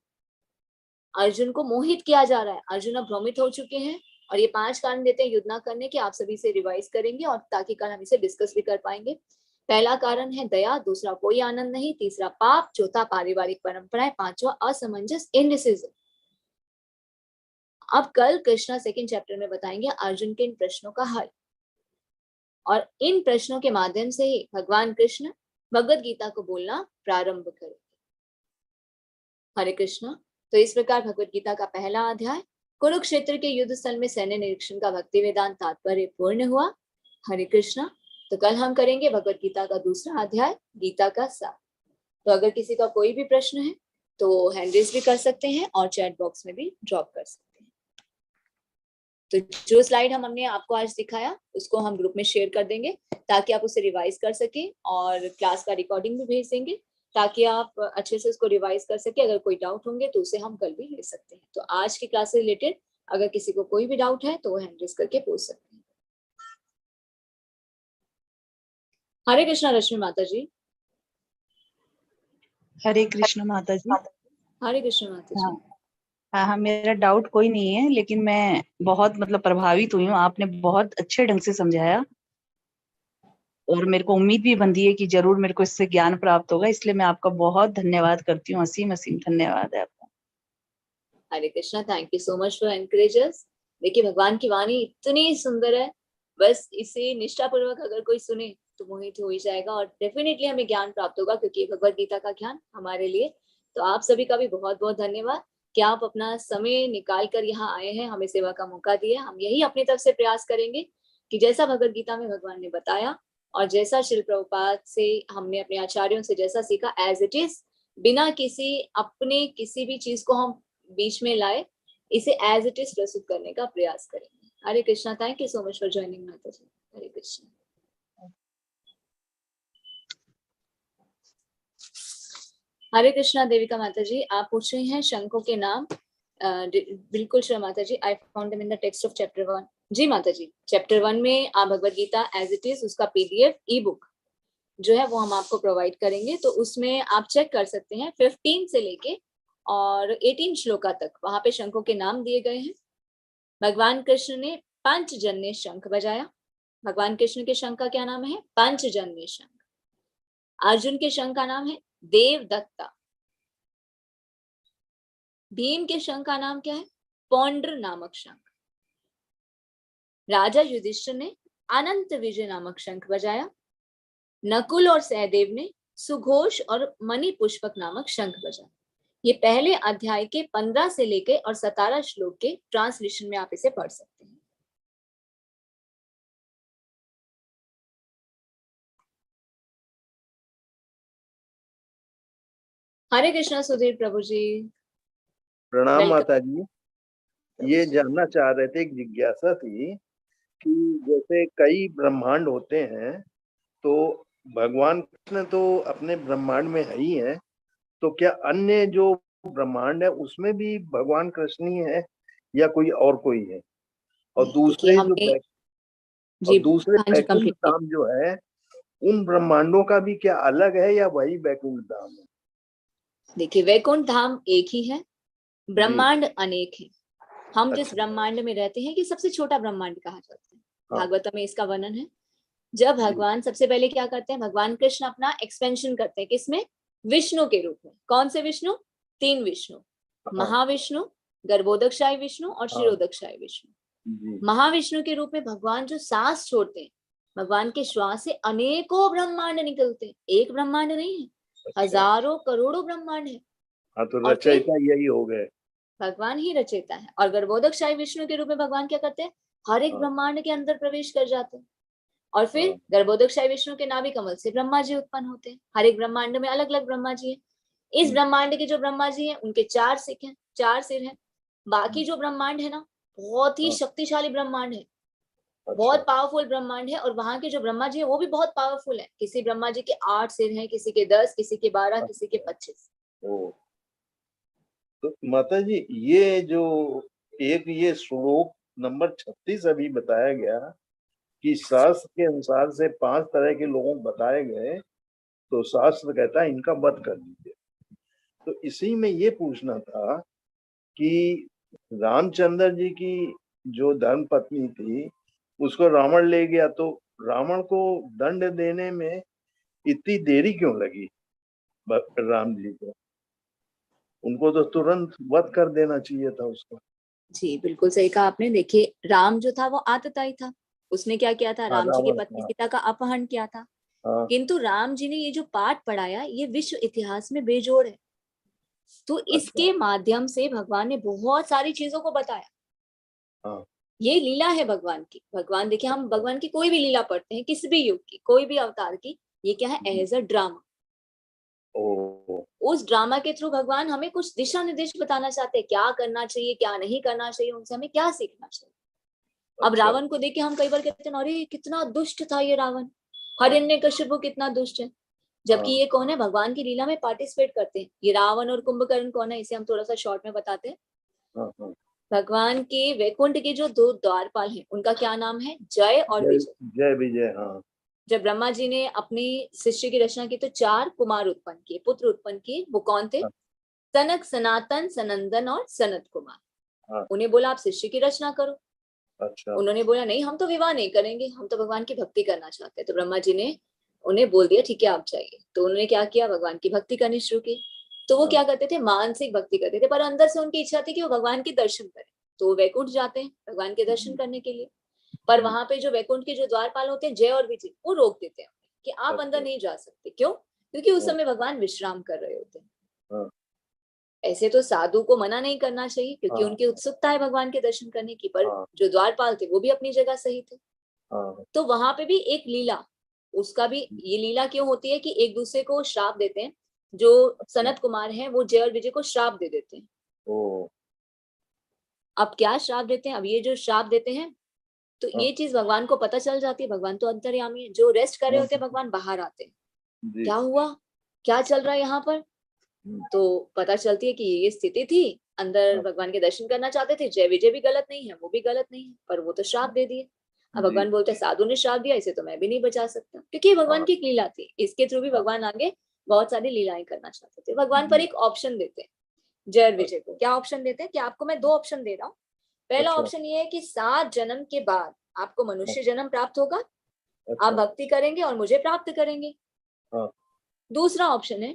अर्जुन को मोहित किया जा रहा है। अर्जुन अब भ्रमित हो चुके हैं और ये 5 कारण देते हैं युद्ध ना करने के। आप सभी से रिवाइज करेंगे और ताकि कल हम इसे डिस्कस भी कर पाएंगे। पहला कारण है दया, दूसरा कोई आनंद नहीं, तीसरा पाप, चौथा पारिवारिक परंपराएं, पांचवा असमंजस, इनडिसीजन। अब कल कृष्णा सेकंड चैप्टर में बताएंगे अर्जुन के इन प्रश्नों का हल, और इन प्रश्नों के माध्यम से ही भगवान कृष्ण भगवद गीता को बोलना प्रारंभ करेंगे। हरे कृष्णा। तो इस प्रकार भगवद गीता का पहला अध्याय कुरुक्षेत्र के युद्ध स्थल में सैन्य निरीक्षण का भक्ति वेदांत तात्पर्य पूर्ण हुआ। हरे कृष्णा। तो कल हम करेंगे भगवद गीता का दूसरा अध्याय, गीता का सार। तो अगर किसी का कोई भी प्रश्न है तो हैंड रेज भी कर सकते हैं और चैट बॉक्स में भी ड्रॉप कर सकते हैं। तो जो स्लाइड हमने आपको आज दिखाया उसको हम ग्रुप में शेयर कर देंगे ताकि आप उसे रिवाइज कर सके, और क्लास का रिकॉर्डिंग भी भेज देंगे ताकि आप अच्छे से उसको रिवाइज कर सके। अगर कोई डाउट होंगे तो उसे हम कल भी ले सकते हैं। तो आज की क्लास से रिलेटेड अगर किसी को कोई भी डाउट है तो वो हैंड रेज करके पूछ सकते हैं। हरे कृष्णा रश्मि माता जी। हरे कृष्ण माता जी। हरे कृष्ण माता जी। हाँ, मेरा डाउट कोई नहीं है, लेकिन मैं बहुत प्रभावित हुई हूँ। आपने बहुत अच्छे ढंग से समझाया और मेरे को उम्मीद भी बंधी है कि जरूर मेरे को इससे ज्ञान प्राप्त होगा, इसलिए मैं आपका बहुत धन्यवाद करती हूँ। असीम असीम धन्यवाद है आपका। Hare Krishna. Thank you so much for encouragers. देखिए भगवान की वाणी इतनी सुंदर है, बस इसे निष्ठापूर्वक अगर कोई सुने तो मोहित हो ही जाएगा और डेफिनेटली हमें ज्ञान प्राप्त होगा, क्योंकि भगवद गीता का ज्ञान हमारे लिए। तो आप सभी का भी बहुत बहुत धन्यवाद कि आप अपना समय निकाल कर यहाँ आए हैं, हमें सेवा का मौका दिया। हम यही अपनी तरफ से प्रयास करेंगे कि जैसा भगवद गीता में भगवान ने बताया और जैसा श्रील प्रभुपाद से हमने अपने आचार्यों से जैसा सीखा एज इट इज, बिना किसी अपने किसी भी चीज को हम बीच में लाए, इसे एज इट इज प्रस्तुत करने का प्रयास करेंगे। Hare Krishna. Thank you so much for joining माता जी। हरे कृष्णा। हरे कृष्णा। देविका माता जी, आप पूछ रही हैं शंखों के नाम। बिल्कुल श्री माता जी, I found them in the text of chapter 1। जी माता जी, चैप्टर 1 में आप Bhagavad Gita as it is उसका पीडीएफ ई बुक जो है वो हम आपको प्रोवाइड करेंगे, तो उसमें आप चेक कर सकते हैं 15 से लेके और 18 श्लोका तक वहां पे शंखों के नाम दिए गए हैं। भगवान कृष्ण ने पंचजन्य शंख बजाया। भगवान कृष्ण के शंख का क्या नाम है? पंचजन्य शंख। अर्जुन के शंख का नाम है देवदत्ता। भीम के शंख का नाम क्या है? पौंड्र नामक शंख। राजा युधिष्ठिर ने अनंत विजय नामक शंख बजाया। नकुल और सहदेव ने सुघोष और मणि पुष्पक नामक शंख बजाया। ये पहले अध्याय के 15 से लेके और 17 श्लोक के ट्रांसलेशन में आप इसे पढ़ सकते हैं। हरे कृष्णा सुधीर प्रभु जी। प्रणाम Welcome. माता जी। ये जानना चाह रहे थे, एक जिज्ञासा थी कि जैसे कई ब्रह्मांड होते हैं तो भगवान कृष्ण तो अपने ब्रह्मांड में है ही है, तो क्या अन्य जो ब्रह्मांड है उसमें भी भगवान कृष्ण ही है या कोई और कोई है? और देखिए हमने जी दूसरे हाँ जी वैकुंठ कंप्लीट। धाम जो है उन ब्रह्मांडों का भी क्या अलग है या वही वैकुंठ धाम है? देखिए वैकुंठ धाम एक ही है, जी, ब्रह्मांड अनेक है। हम जिस अच्छा। ब्रह्मांड में रहते हैं कि सबसे छोटा ब्रह्मांड कहा जाता है, हाँ। भागवत में इसका वर्णन है। जब भगवान सबसे पहले क्या करते हैं, भगवान कृष्ण अपना एक्सपेंशन करते हैं किसमें? विष्णु के रूप में। कौन से विष्णु? 3 विष्णु, हाँ, महाविष्णु, गर्भोदकशाही विष्णु और हाँ, क्षीरोदकशाही विष्णु। जी, महाविष्णु के रूप में भगवान जो सांस छोड़ते हैं, भगवान के श्वास से अनेकों ब्रह्मांड निकलते हैं। एक ब्रह्मांड नहीं है, अच्छा। हजारों करोड़ों ब्रह्मांड है। हाँ, तो और फिर रचयिता यही हो गए। भगवान ही रचयिता है। और गर्भोदकशाही विष्णु के रूप में भगवान क्या करते हैं? हर एक हाँ, ब्रह्मांड के अंदर प्रवेश कर जाते हैं। और फिर हाँ, गर्भोदकशाही विष्णु के नाभि कमल से ब्रह्मा जी उत्पन्न होते हैं। हर एक ब्रह्मांड में अलग अलग ब्रह्मा जी हैं। इस ब्रह्मांड के जो ब्रह्मा जी हैं उनके 4 सिर हैं, 4 सिर हैं। बाकी जो ब्रह्मांड है ना, बहुत ही हाँ, शक्तिशाली ब्रह्मांड है, अच्छा, बहुत पावरफुल ब्रह्मांड है। और वहां के जो ब्रह्मा जी है वो भी बहुत पावरफुल है। किसी ब्रह्मा जी के 8 सिर हैं, किसी के 10, किसी के 12, किसी के 25। ओ, तो माता जी ये जो एक ये श्लोक नंबर 36 अभी बताया गया कि शास्त्र के अनुसार से 5 तरह के लोगों को बताए गए, तो शास्त्र कहता है इनका वध कर दीजिए। तो इसी में ये पूछना था कि रामचंद्र जी की जो धर्म पत्नी थी उसको रावण ले गया, तो रावण को दंड देने में इतनी देरी क्यों लगी राम जी को? उनको तो तुरंत वध कर देना चाहिए था उसको। जी बिल्कुल सही कहा आपने। देखिए राम जो था वो आतताई था। उसने क्या किया था? हाँ, राम जी की रावण, पत्नी हाँ, सीता का अपहरण किया था। हाँ, किंतु राम जी ने ये जो पाठ पढ़ाया ये विश्व इतिहास में बेजोड़ है। तो अच्छा, इसके माध्यम से भगवान ने बहुत सारी चीजों को बताया। हाँ, ये लीला है भगवान की। भगवान देखिए, हम अच्छा, भगवान की कोई भी लीला पढ़ते हैं, किसी भी युग की, कोई भी अवतार की, ये क्या है? जी, एज अ ड्रामा। ओ, उस ड्रामा के थ्रू भगवान हमें कुछ दिशा निर्देश बताना चाहते हैं, क्या करना चाहिए, क्या नहीं करना चाहिए, उनसे हमें क्या सीखना चाहिए। अब अच्छा, रावण को देख के हम कई बार कहते हैं अरे कितना दुष्ट था ये रावण, हिरण्यकशिपु कितना दुष्ट है। जबकि हाँ, ये कौन है? भगवान की लीला में पार्टिसिपेट करते हैं। ये रावण और कुंभकर्ण कौन है, इसे हम थोड़ा सा शॉर्ट में बताते हैं। हाँ, हाँ, भगवान के वैकुंठ के जो 2 द्वारपाल हैं उनका क्या नाम है? जय और जय, विजय। जय विजय, हाँ, जब ब्रह्मा जी ने अपनी सृष्टि की रचना की तो 4 कुमार उत्पन्न किए, पुत्र उत्पन्न किए। वो कौन थे? हाँ, सनक, सनातन, सनंदन और सनत कुमार। हाँ, उन्हें बोला आप सृष्टि की रचना करो। अच्छा, उन्होंने बोला नहीं, हम तो विवाह नहीं करेंगे, हम तो भगवान की भक्ति करना चाहते हैं। तो ब्रह्मा जी ने उन्हें बोल दिया ठीक है आप जाइए। तो उन्होंने क्या किया? भगवान की भक्ति करनी शुरू की। तो वो हाँ, क्या करते थे? मानसिक भक्ति करते थे, पर अंदर से उनकी इच्छा थी कि वो भगवान के दर्शन करें। तो वो वैकुंठ जाते हैं भगवान के दर्शन करने के लिए। पर जी, वहां पे जो वैकुंठ के जो द्वारपाल होते हैं, जय और विजय, वो रोक देते हैं कि आप अंदर अच्छा, नहीं जा सकते। क्यों? क्योंकि उस हाँ, समय भगवान विश्राम कर रहे होते हैं। हाँ, ऐसे तो साधु को मना नहीं करना चाहिए क्योंकि हाँ, उनकी उत्सुकता है भगवान के दर्शन करने की, पर हाँ, जो द्वारपाल थे वो भी अपनी जगह सही थे। हाँ, तो वहां पे भी एक लीला, उसका भी ये लीला क्यों होती है कि एक दूसरे को श्राप देते हैं। जो अच्छा, सनत कुमार हैं वो जय और विजय को श्राप दे देते हैं। ओ, अब क्या श्राप देते हैं? अब ये जो श्राप देते हैं तो हाँ, ये चीज भगवान को पता चल जाती है। भगवान तो अंतर्यामी है, जो रेस्ट कर रहे हाँ, होते हैं भगवान बाहर आते हैं। जी, क्या हुआ, क्या चल रहा है यहाँ पर? तो पता चलती है कि ये स्थिति थी, अंदर भगवान के दर्शन करना चाहते थे, जय विजय भी गलत नहीं है, वो भी गलत नहीं है, पर वो तो श्राप दे दिए। अब जी। भगवान बोलते हैं साधु ने श्राप दिया, इसे तो मैं भी नहीं बचा सकता, क्योंकि ये भगवान की एक लीला थी। इसके थ्रू भी भगवान आगे बहुत सारी लीलाएं करना चाहते थे। भगवान पर एक ऑप्शन देते हैं जय और विजय को। क्या ऑप्शन देते हैं कि आपको मैं 2 ऑप्शन दे रहा हूँ। पहला अच्छा। ऑप्शन ये है कि 7 जन्म के बाद आपको मनुष्य जन्म प्राप्त होगा, आप अच्छा। भक्ति करेंगे और मुझे प्राप्त करेंगे। हाँ। दूसरा ऑप्शन है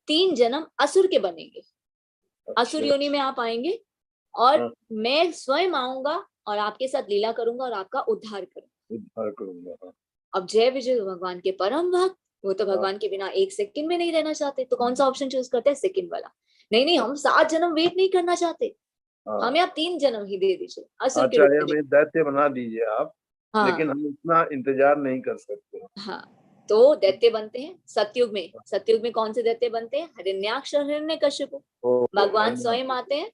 3 जन्म असुर के बनेंगे, असुर अच्छा। योनि में आप आएंगे और हाँ। मैं स्वयं आऊंगा और आपके साथ लीला करूंगा और आपका उद्धार करूंगा। उद्धार करूंगा। हाँ। अब जय विजय भगवान के परम भक्त, वो तो भगवान के बिना 1 सेकंड में नहीं रहना चाहते, तो कौन सा ऑप्शन चूज करते हैं? सेकंड वाला। नहीं नहीं, हम 7 जन्म वेट नहीं करना चाहते, हाँ। हमें आप 3 जन्म ही दे दीजिए असुर हाँ, के रूप चाहे में। हमें दैत्य बना दीजिए आप, हाँ लेकिन हम इतना इंतजार नहीं कर सकते। हाँ, तो दैत्य बनते हैं सतयुग में। सतयुग में कौन से दैत्य बनते हैं? हिरण्याक्ष और हिरण्यकशिपु। भगवान स्वयं आते हैं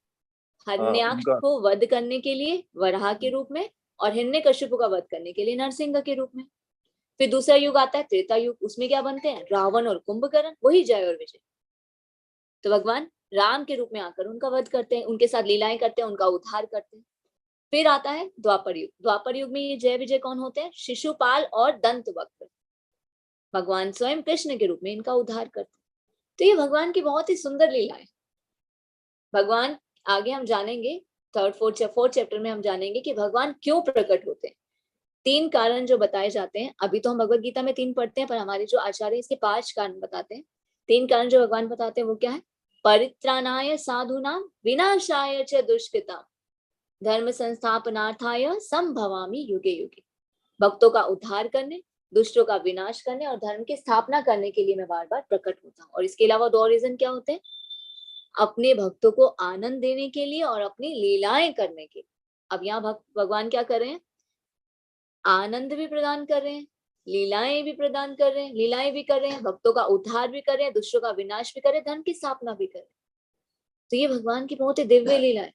हिरण्याक्ष उनका को वध करने के लिए वराह के रूप में, और हिरण्यकशिपु का वध करने के लिए नरसिंह के रूप में। फिर दूसरा युग आता है त्रेता युग, उसमें क्या बनते हैं? रावण और कुंभकर्ण, वही जय और विजय। तो भगवान राम के रूप में आकर उनका वध करते हैं, उनके साथ लीलाएं करते हैं, उनका उद्धार करते हैं। फिर आता है द्वापर युग। द्वापर युग में ये जय विजय कौन होते हैं? शिशुपाल और दंतवक्र। भगवान स्वयं कृष्ण के रूप में इनका उद्धार करते हैं। तो ये भगवान की बहुत ही सुंदर लीला है। भगवान आगे हम जानेंगे, 4th चैप्टर में हम जानेंगे कि भगवान क्यों प्रकट होते हैं। 3 कारण जो बताए जाते हैं, अभी तो हम भगवत गीता में 3 पढ़ते हैं, पर हमारे जो आचार्य इसके 5 कारण बताते हैं। 3 कारण जो भगवान बताते हैं वो क्या है? परित्राणाय साधूनां विनाशाय च दुष्कृतां धर्म संस्थापनार्थाय संभवामि युगे युगे। भक्तों का उद्धार करने, दुष्टों का विनाश करने और धर्म की स्थापना करने के लिए मैं बार बार प्रकट होता हूँ। और इसके अलावा 2 रीजन क्या होते हैं? अपने भक्तों को आनंद देने के लिए और अपनी लीलाएं करने के लिए। अब यहाँ भगवान क्या कर रहे हैं? आनंद भी प्रदान कर रहे हैं, लीलाएं भी प्रदान कर रहे हैं, लीलाएं भी कर रहे हैं, भक्तों का उद्धार भी कर रहे हैं, दुष्टों का विनाश भी कर रहे हैं, धर्म की स्थापना भी कर रहे हैं। तो ये भगवान की बहुत ही दिव्य लीला है।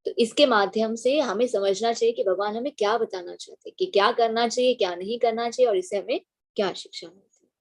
तो इसके माध्यम से हमें समझना चाहिए कि भगवान हमें क्या बताना चाहते हैं, कि क्या करना चाहिए, क्या नहीं करना चाहिए, और इससे हमें क्या शिक्षा मिलती है।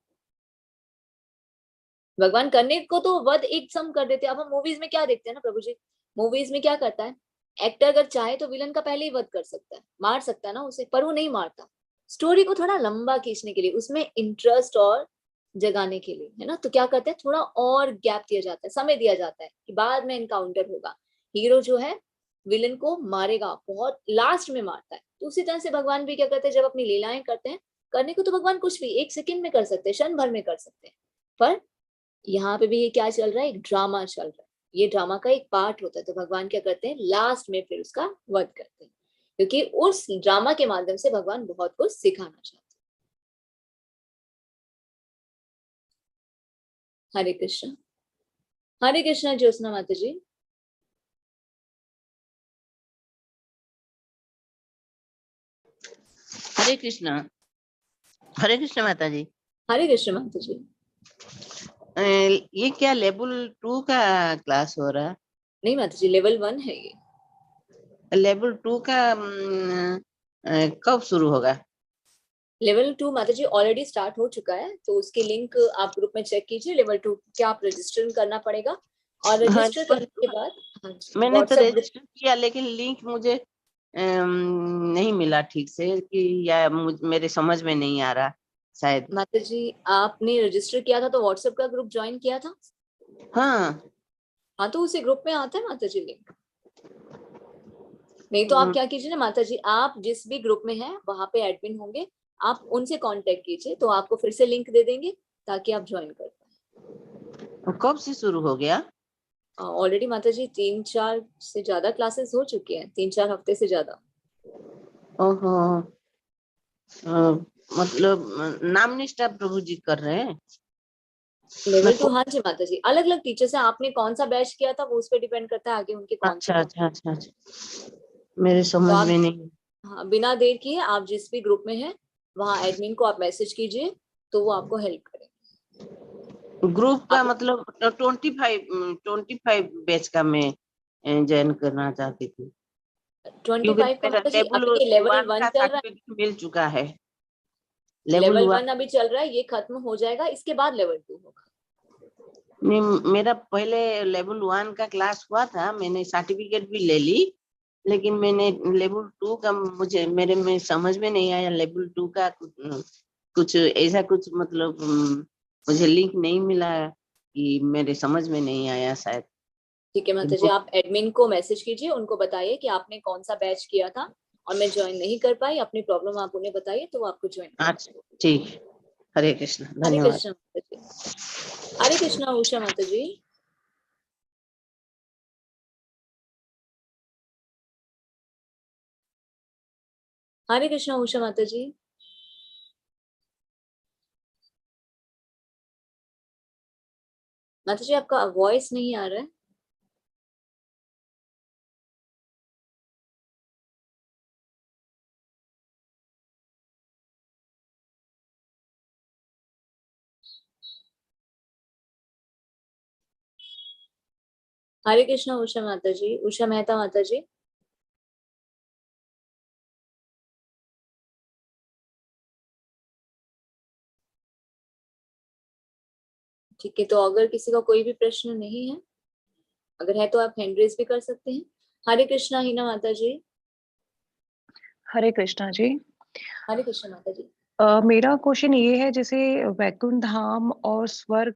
भगवान करने को तो वध एक सम कर देते हैं। अब हम मूवीज में क्या देखते हैं ना प्रभु जी, मूवीज में क्या करता है एक्टर? अगर चाहे तो विलन का पहले ही वध कर सकता है, मार सकता है ना उसे, पर वो नहीं मारता। स्टोरी को थोड़ा लंबा खींचने के लिए, उसमें इंटरेस्ट और जगाने के लिए, है ना, तो क्या करते हैं, थोड़ा और गैप दिया जाता है, समय दिया जाता है कि बाद में एनकाउंटर होगा। हीरो जो है विलन को मारेगा, बहुत लास्ट में मारता है। तो उसी तरह से भगवान भी क्या करते हैं, जब अपनी लीलाएं करते हैं, करने को तो भगवान कुछ भी 1 सेकंड में कर सकते हैं, क्षण भर में कर सकते हैं, पर यहाँ पे भी ये क्या चल रहा है? एक ड्रामा चल रहा है। ये ड्रामा का एक पार्ट होता है। तो भगवान क्या करते हैं? लास्ट में फिर उसका वध करते हैं, क्योंकि उस ड्रामा के माध्यम से भगवान बहुत कुछ सिखाना चाहते हैं। हरे कृष्ण। हरे कृष्ण ज्योत्सना माता जी। हरे कृष्ण। हरे कृष्ण माता जी। हरे कृष्ण माता जी। ये क्या लेवल 2 का क्लास हो रहा है? नहीं माता जी, लेवल 1 है ये। लेवल 2 का कब शुरू होगा? लेवल 2 माता जी ऑलरेडी स्टार्ट हो चुका है, तो उसकी लिंक आप ग्रुप में चेक कीजिए। लेवल 2 क्या आप रजिस्टर करना पड़ेगा, और रजिस्टर करने के बाद, हाँ जी, मैंने तो व्हाट्सएप ग्रुप। रजिस्टर किया, लेकिन लिंक मुझे नहीं मिला ठीक से, कि या मेरे समझ में नहीं आ रहा शायद। माता जी आपने रजिस्टर किया था तो व्हाट्सएप का ग्रुप ज्वाइन किया था? हाँ हाँ, तो उसी ग्रुप में आता है माता जी लिंक। नहीं तो आप क्या कीजिए ना माता जी, आप जिस भी ग्रुप में हैं वहां पे एडमिन होंगे, आप उनसे कांटेक्ट कीजिए, तो आपको फिर से लिंक दे देंगे ताकि आप ज्वाइन कर पाए। कब से शुरू हो गया? ऑलरेडी माता जी 3-4 से ज्यादा क्लासेस हो चुकी हैं, 3-4 हफ्ते से ज्यादा। ओहो, मतलब नाम निष्ठा प्रभु जी कर रहे हैं? लेवल 2, हाँ जी माता जी, अलग अलग टीचर्स हैं। आपने कौन सा बैच किया था वो उस पर डिपेंड करता है आगे उनके कौन से। अच्छा, मेरे तो समझ आप, में नहीं। हाँ, बिना देर किए आप जिस भी ग्रुप में हैं वहाँ एडमिन को आप मैसेज कीजिए, तो वो आपको हेल्प करेंगे। ग्रुप का आप मतलब 25 बैच का मैं ज्वाइन करना चाहती थी, क्योंकि 25 का मेरा माता जी लेवल अभी लेवल 1 1 का चल रहा है। सर्टिफिकेट मिल चुका है। लेवल लेवल 1 1 अभी चल रहा है, ये खत्म हो जाएगा, इसके बाद लेवल 2 होगा। मेरा पहले लेवल 1 का क्लास हुआ था, मैंने सर्टिफिकेट भी ले ली, लेकिन मैंने लेवल 2 का मुझे मेरे में समझ में नहीं आया। लेवल 2 का कुछ ऐसा कुछ मतलब मुझे लिंक नहीं मिला कि मेरे समझ में नहीं आया शायद। ठीक है माता जी, आप एडमिन को मैसेज कीजिए, उनको बताइए कि आपने कौन सा बैच किया था और मैं ज्वाइन नहीं कर पाई, अपनी प्रॉब्लम आप उन्हें बताइए तो वो आपको ज्वाइन कर अच्छा, ठीक है। हरे कृष्ण, हरे धन्यवाद। कृष्णा माता जी। हरे कृष्णा उषा माता जी। हरे कृष्णा उषा माता जी। माता जी आपका वॉइस नहीं आ रहा है। हरे कृष्णा उषा माता जी। उषा मेहता माता जी। ठीक है, तो अगर किसी का कोई भी प्रश्न नहीं है, अगर है तो आप हैंड रेज भी कर सकते हैं। हरे कृष्णा हिना माता जी। हरे कृष्णा जी। हरे कृष्णा माता जी। मेरा क्वेश्चन ये है, जैसे वैकुंठ धाम और स्वर्ग